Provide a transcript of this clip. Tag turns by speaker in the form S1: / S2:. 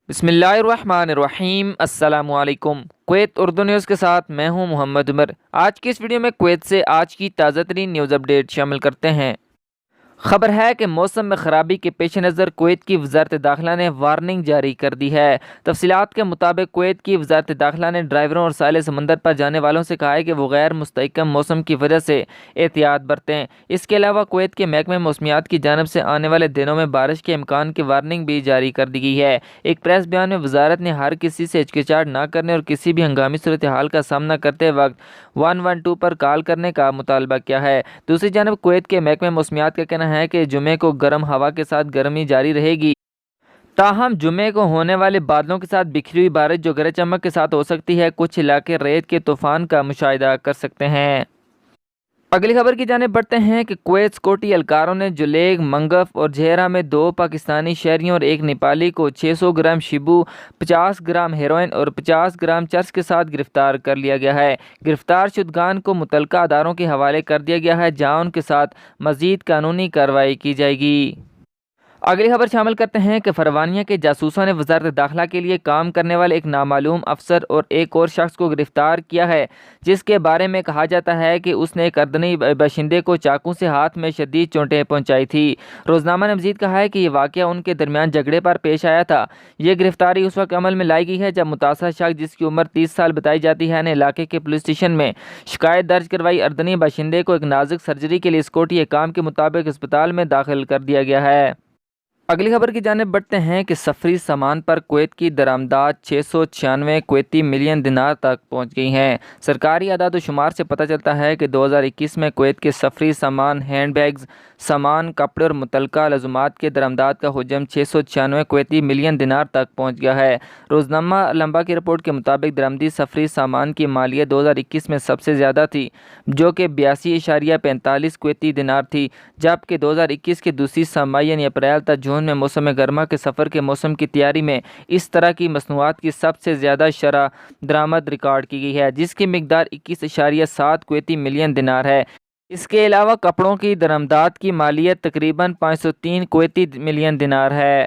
S1: بسم اللہ الرحمن الرحیم۔ السلام علیکم۔ کویت اردو نیوز کے ساتھ میں ہوں محمد عمر۔ آج کی اس ویڈیو میں کویت سے آج کی تازہ ترین نیوز اپڈیٹ شامل کرتے ہیں۔ خبر ہے کہ موسم میں خرابی کے پیش نظر کویت کی وزارت داخلہ نے وارننگ جاری کر دی ہے۔ تفصیلات کے مطابق کویت کی وزارت داخلہ نے ڈرائیوروں اور ساحل سمندر پر جانے والوں سے کہا ہے کہ وہ غیر مستحکم موسم کی وجہ سے احتیاط برتیں۔ اس کے علاوہ کویت کے محکمہ موسمیات کی جانب سے آنے والے دنوں میں بارش کے امکان کی وارننگ بھی جاری کر دی گئی ہے۔ ایک پریس بیان میں وزارت نے ہر کسی سے ہچکچاہٹ نہ کرنے اور کسی بھی ہنگامی صورتحال کا سامنا کرتے وقت 112 پر کال کرنے کا مطالبہ کیا ہے۔ دوسری جانب کویت کے محکمہ موسمیات کا کہنا ہے کہ جمعے کو گرم ہوا کے ساتھ گرمی جاری رہے گی، تاہم جمعے کو ہونے والے بادلوں کے ساتھ بکھری ہوئی بارش جو گرج چمک کے ساتھ ہو سکتی ہے، کچھ علاقے ریت کے طوفان کا مشاہدہ کر سکتے ہیں۔ اگلی خبر کی جانب بڑھتے ہیں کہ کویت سکیورٹی اہلکاروں نے جلیگ، منگف اور جہرہ میں 2 پاکستانی شہریوں اور 1 نیپالی کو 600 گرام شیبو، 50 گرام ہیروئن اور 50 گرام چرس کے ساتھ گرفتار کر لیا گیا ہے۔ گرفتار شدگان کو متعلقہ اداروں کے حوالے کر دیا گیا ہے، جہاں ان کے ساتھ مزید قانونی کارروائی کی جائے گی۔ اگلی خبر شامل کرتے ہیں کہ فروانیہ کے جاسوسوں نے وزارت داخلہ کے لیے کام کرنے والے ایک نامعلوم افسر اور ایک اور شخص کو گرفتار کیا ہے، جس کے بارے میں کہا جاتا ہے کہ اس نے ایک اردنی باشندے کو چاقو سے ہاتھ میں شدید چوٹیں پہنچائی تھی۔ روزنامہ نے مزید کہا ہے کہ یہ واقعہ ان کے درمیان جھگڑے پر پیش آیا تھا۔ یہ گرفتاری اس وقت عمل میں لائی گئی ہے جب متاثرہ شخص، جس کی عمر 30 سال بتائی جاتی ہے، نے علاقے کے پولیس اسٹیشن میں شکایت درج کروائی۔ اردنی باشندے کو ایک نازک سرجری کے لیے سکیورٹی حکام کے مطابق اسپتال میں داخل کر دیا گیا ہے۔ اگلی خبر کی جانب بڑھتے ہیں کہ سفری سامان پر کویت کی درآمدات 696 کویتی ملین دینار تک پہنچ گئی ہیں۔ سرکاری اعداد و شمار سے پتہ چلتا ہے کہ 2021 میں کویت کے سفری سامان، ہینڈ بیگز، سامان، کپڑے اور متعلقہ لازمات کے درآمدات کا حجم 696 کویتی ملین دینار تک پہنچ گیا ہے۔ روزنامہ لمبا کی رپورٹ کے مطابق درآمدی سفری سامان کی مالیت 2021 میں سب سے زیادہ تھی، جو کہ 82.45 کویتی دینار تھی، جبکہ 2021 کے دوسری سہ ماہی یعنی اپریل تا جون میں موسم گرما کے سفر کے موسم کی تیاری میں اس طرح کی مصنوعات کی سب سے زیادہ شرح درآمد ریکارڈ کی گئی ہے، جس کی مقدار 21.7 کویتی ملین دینار ہے۔ اس کے علاوہ کپڑوں کی درآمدات کی مالیت تقریباً 503 کویتی ملین دینار ہے۔